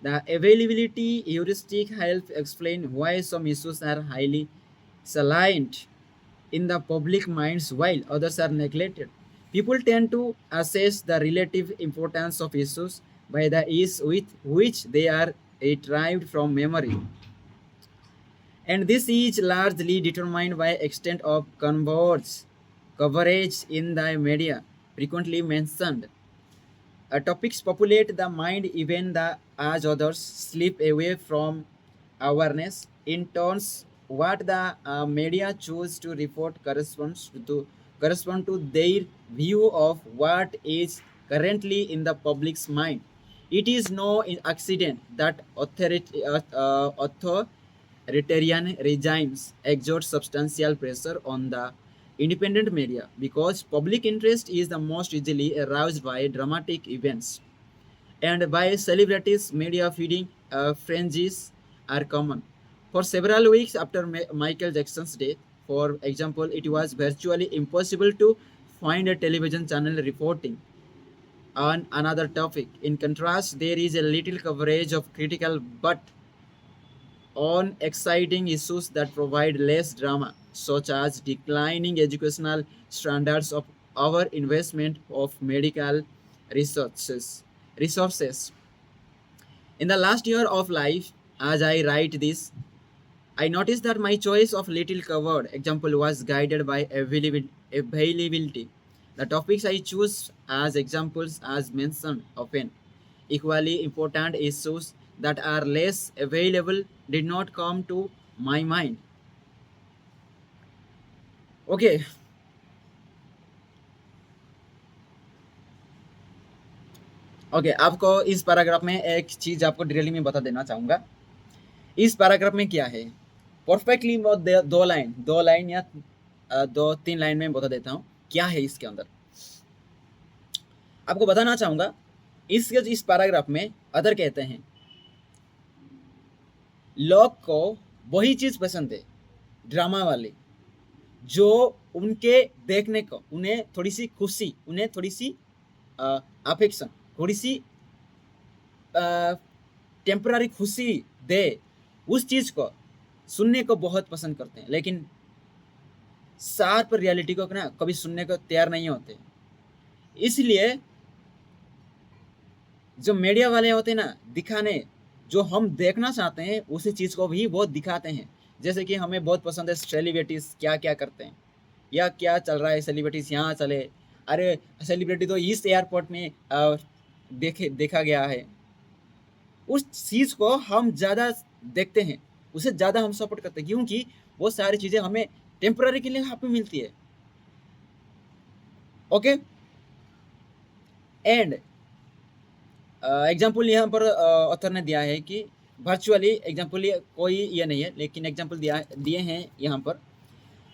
the availability heuristic help explain why some issues are highly salient in the public minds while others are neglected. People tend to assess the relative importance of issues by the ease with which they are retrieved from memory. And this is largely determined by extent of coverage in the media frequently mentioned. Topics populate the mind even as others slip away from awareness. In turns, what the media choose to report correspond to their view of what is currently in the public's mind. It is no accident that authoritarian regimes exert substantial pressure on the independent media because public interest is the most easily aroused by dramatic events, and by celebrities. Media feeding frenzies are common. For several weeks after Michael Jackson's death, for example, it was virtually impossible to find a television channel reporting on another topic. In contrast, there is a little coverage of critical but on exciting issues that provide less drama, such as declining educational standards of our investment of medical resources. In the last year of life, as I write this, I noticed that my choice of little covered example was guided by availability. The topics I choose as examples, as mentioned often, equally important issues that are less available did not come to my mind. Okay. Okay आपको इस paragraph में एक चीज आपको detail में बता देना चाहूंगा। इस पैराग्राफ में क्या है परफेक्टली, दो लाइन या 2-3 लाइन में बता देता हूँ क्या है इसके अंदर। आपको बताना चाहूंगा इस पैराग्राफ में अदर कहते हैं लोग को वही चीज पसंद है ड्रामा वाले जो उनके देखने को उन्हें थोड़ी सी खुशी, उन्हें थोड़ी सी अफेक्शन, थोड़ी सी टेम्पररी खुशी दे, उस चीज को सुनने को बहुत पसंद करते हैं, लेकिन शार्प रियलिटी को ना कभी सुनने को तैयार नहीं होते। इसलिए जो मीडिया वाले होते हैं ना, दिखाने जो हम देखना चाहते हैं उसी चीज को भी वो दिखाते हैं। जैसे कि हमें बहुत पसंद है सेलिब्रिटीज क्या क्या करते हैं या क्या चल रहा है, सेलिब्रिटीज यहाँ चले, अरे सेलिब्रिटी तो इस एयरपोर्ट में देखा गया है, उस चीज को हम ज़्यादा देखते हैं, उसे ज़्यादा हम सपोर्ट करते हैं, क्योंकि वो सारी चीज़ें हमें टेम्पररी के लिए यहाँ पे मिलती है। ओके, एंड एग्जाम्पल यहाँ पर ऑथर ने दिया है कि वर्चुअली एग्जाम्पल कोई ये नहीं है, लेकिन एग्जाम्पल दिए हैं यहाँ पर।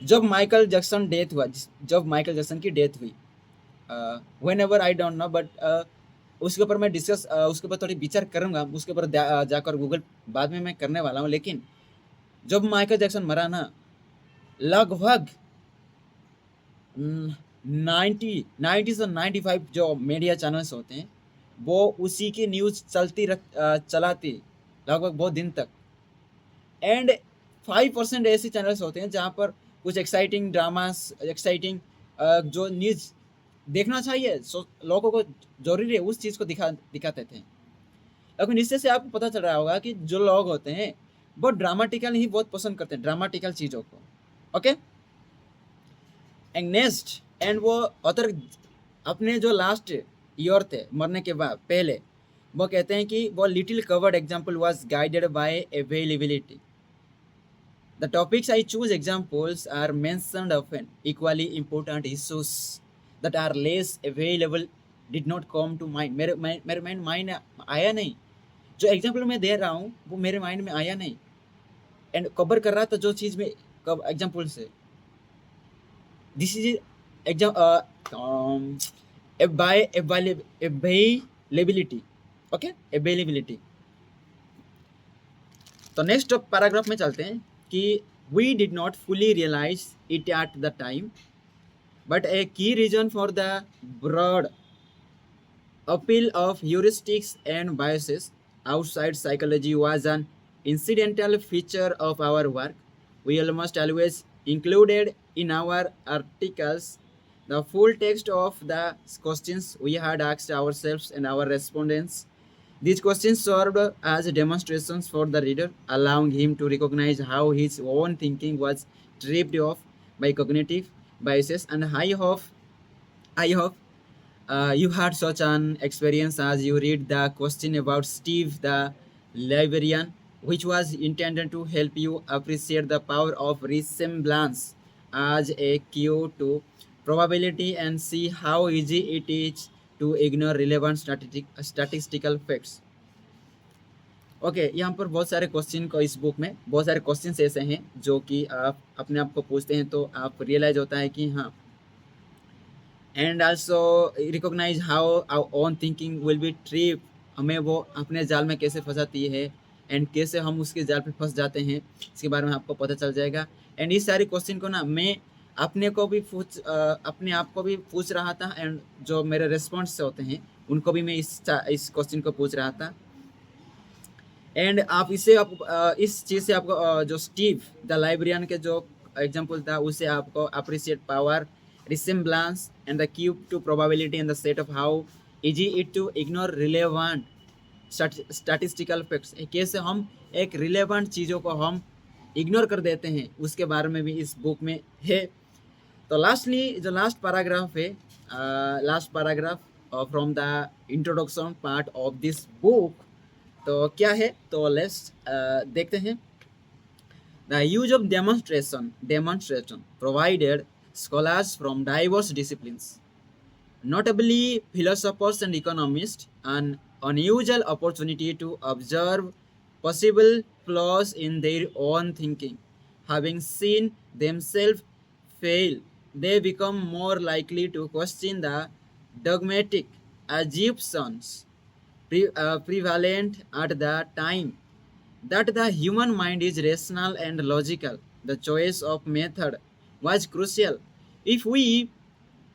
जब माइकल जैक्सन की डेथ हुई, when ever I don't know, but उसके ऊपर मैं डिस्कस उसके ऊपर थोड़ी विचार करूँगा, उसके ऊपर जाकर गूगल बाद में मैं करने वाला हूँ। लेकिन जब माइकल जैक्सन मरा ना, लगभग 90 से 95 जो मीडिया चैनल्स होते हैं वो उसी की न्यूज़ चलाती लगभग बहुत दिन तक। एंड 5% ऐसे चैनल्स होते हैं जहाँ पर कुछ एक्साइटिंग ड्रामास, एक्साइटिंग जो न्यूज़ देखना चाहिए, लोगों को जरूरी है उस चीज़ को दिखाते थे। लेकिन इससे से आपको पता चल रहा होगा कि जो लोग होते हैं वो ड्रामाटिकल ही बहुत पसंद करते हैं, ड्रामाटिकल चीज़ों को। ओके, एंड नेक्स्ट, एंड वो ऑथर अपने जो लास्ट ईयर थे मरने के बाद पहले, वो कहते हैं कि वो little covered example was guided by availability. The topics I choose examples are mentioned often. Equally important issues that are less available did not come to mind. मेरे माइंड आया नहीं, जो एग्जाम्पल मैं दे रहा हूँ वो मेरे माइंड में आया नहीं, एंड कवर कर रहा था जो चीज़ में एग्जाम्पल से। This is exam by availability. Okay, availability. तो नेक्स्ट पैराग्राफ में चलते हैं कि we did not fully realise it at the time, but a key reason for the broad appeal of heuristics and biases outside psychology was an incidental feature of our work. We almost always included in our articles the full text of the questions we had asked ourselves and our respondents. These questions served as demonstrations for the reader, allowing him to recognize how his own thinking was tripped off by cognitive biases. And I hope you had such an experience as you read the question about Steve the librarian, which was intended to help you appreciate the power of resemblance as a cue to probability and see how easy it is to ignore relevant statistical facts. Okay, यहाँ पर बहुत सारे question को, इस book में बहुत सारे question ऐसे हैं जो कि आप अपने आप को पूछते हैं तो आप रियलाइज होता है कि हाँ, and also recognise how our own thinking will be trip, हमें वो अपने जाल में कैसे फंसाती है एंड कैसे हम उसके जाल पे फंस जाते हैं, इसके बारे में आपको पता चल जाएगा। एंड इस सारे क्वेश्चन को ना मैं अपने अपने आप को भी पूछ रहा था, एंड जो मेरे रिस्पॉन्स होते हैं उनको भी मैं इस क्वेश्चन को पूछ रहा था। एंड आप इस चीज़ से आपको जो स्टीव द लाइब्रेरियन के जो एग्जाम्पल था उससे आपको appreciate power, resemblance and the cube to probability and the set of how easy it to ignore relevant statistical facts, कैसे हम एक relevant चीज़ों को हम इग्नोर कर देते हैं उसके बारे में भी इस बुक में है। तो लास्टली जो लास्ट पैराग्राफ है, last paragraph from the introduction part of this book, तो क्या है तो लेट्स देखते हैं। The use of demonstration provided scholars from diverse disciplines, notably philosophers and economists, an unusual opportunity to observe possible flaws in their own thinking. Having seen themselves fail, they become more likely to question the dogmatic assumptions prevalent at the time that the human mind is rational and logical. The choice of method was crucial. If we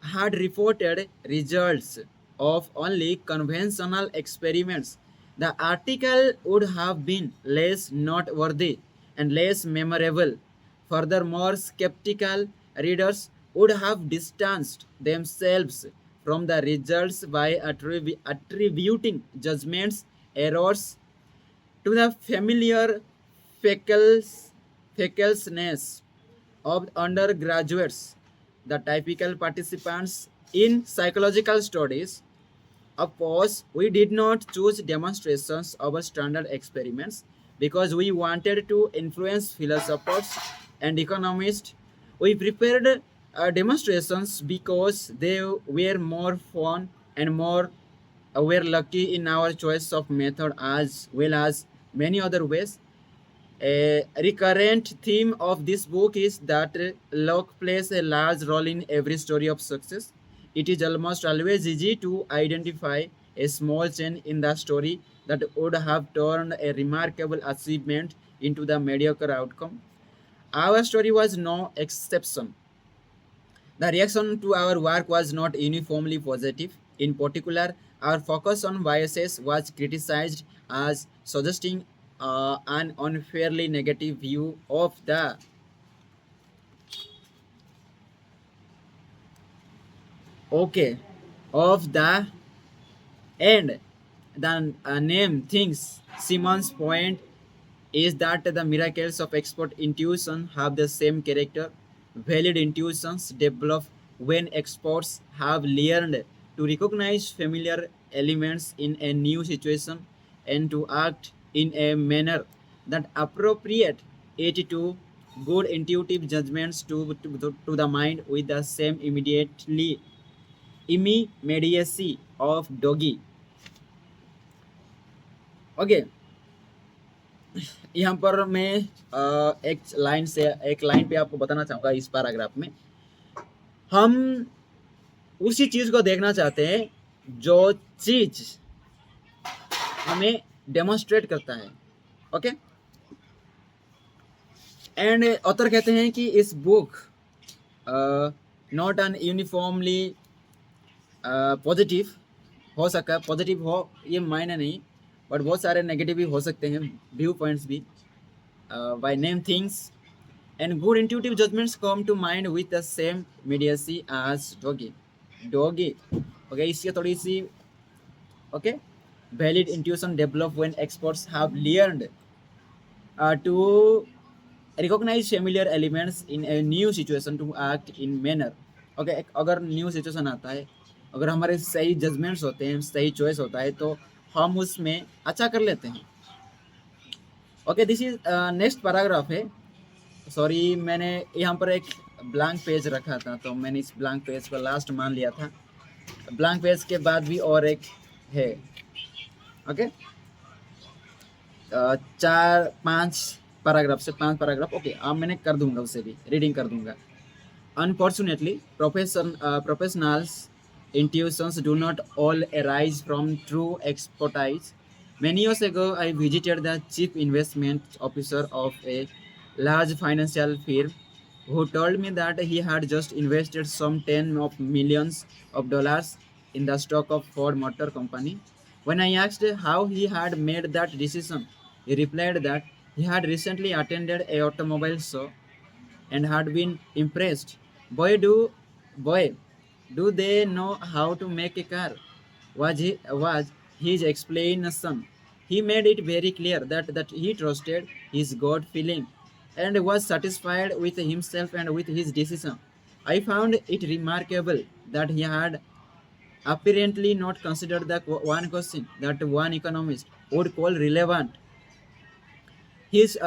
had reported results of only conventional experiments, the article would have been less noteworthy and less memorable. Furthermore, skeptical readers would have distanced themselves from the results by attributing judgments, errors to the familiar factlessness of undergraduates, the typical participants in psychological studies. Of course, we did not choose demonstrations over standard experiments because we wanted to influence philosophers and economists. We prepared demonstrations because they were more fun and more were lucky in our choice of method as well as many other ways. A recurrent theme of this book is that luck plays a large role in every story of success. It is almost always easy to identify a small change in the story that would have turned a remarkable achievement into the mediocre outcome. Our story was no exception. The reaction to our work was not uniformly positive. In particular, our focus on biases was criticized as suggesting an unfairly negative view of the okay of the and the name things. Simon's point is that the miracles of expert intuition have the same character. Valid intuitions develop when experts have learned to recognize familiar elements in a new situation and to act in a manner that appropriate it to good intuitive judgments to the mind with the same immediacy of doggy. Okay, यहाँ पर मैं एक line पे आपको बताना चाहूंगा इस paragraph में हम उसी चीज को देखना चाहते हैं जो चीज हमें डेमोन्स्ट्रेट करता है. ओके, एंड ऑथर कहते हैं कि इस book not an uniformly positive हो सकता, पॉजिटिव हो ये मायने नहीं, बट बहुत सारे नेगेटिव भी हो सकते हैं व्यू पॉइंट्स भी. By name things and good intuitive judgements come to mind with the same immediacy as doggy. Okay, इसकी थोड़ी सी okay. Valid intuition develop when experts have learned to recognize familiar elements in a new situation to act in manner. Okay, अगर new situation आता है, अगर हमारे सही judgements होते हैं, सही चॉइस होता है तो हम उसमें अच्छा कर लेते हैं. Okay, this is next paragraph है. सॉरी, मैंने यहाँ पर एक ब्लैंक पेज रखा था तो मैंने इस ब्लैंक पेज को लास्ट मान लिया था. ब्लैंक पेज के बाद भी और एक है. ओके, 4-5 पैराग्राफ से 5 पैराग्राफ. ओके, अब मैंने कर दूंगा, उसे भी रीडिंग कर दूंगा. Unfortunately, professionals' intuitions do not all arise from true expertise. Many years ago, I visited the chief investment officer of a large financial firm who told me that he had just invested some 10 of millions of dollars in the stock of Ford Motor Company. When I asked how he had made that decision, he replied that he had recently attended a automobile show and had been impressed. Boy, do they know how to make a car? Was his explanation. He made it very clear that he trusted his gut feeling and was satisfied with himself and with his decision. I found it remarkable that he had apparently not considered the one question that one economist would call relevant. His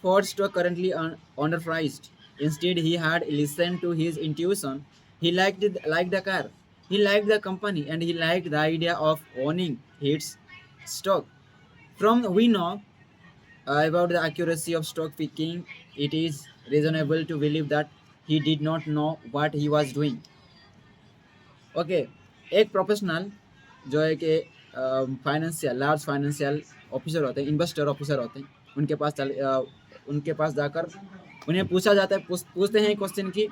Ford stock currently underpriced. Instead, he had listened to his intuition. He liked the car, he liked the company, and he liked the idea of owning its stock. From we know about the accuracy of stock picking, it is reasonable to believe that he did not know what he was doing. Okay, एक professional जो है कि financial large financial officer होते हैं, investor officer होते हैं, उनके पास जाकर उन्हें पूछा जाता है, पूछते हैं क्वेश्चन की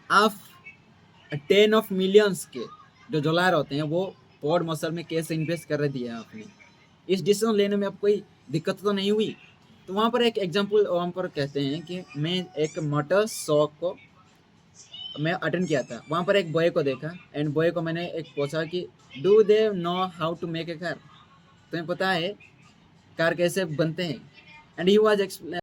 आप 10 ऑफ मिलियंस के जो डॉलर होते हैं वो फोर्ड मसल में कैसे इन्वेस्ट कर दिया आपने, इस डिसीजन लेने में आपको कोई दिक्कत तो नहीं हुई. तो वहाँ पर एक एग्जांपल वहाँ पर कहते हैं कि मैं एक मोटर शो को मैं अटेंड किया था. वहाँ पर एक बॉय को देखा एंड बॉय को मैंने एक पूछा कि do they know how to make a car, तुम्हें पता है कार कैसे बनते हैं? And he was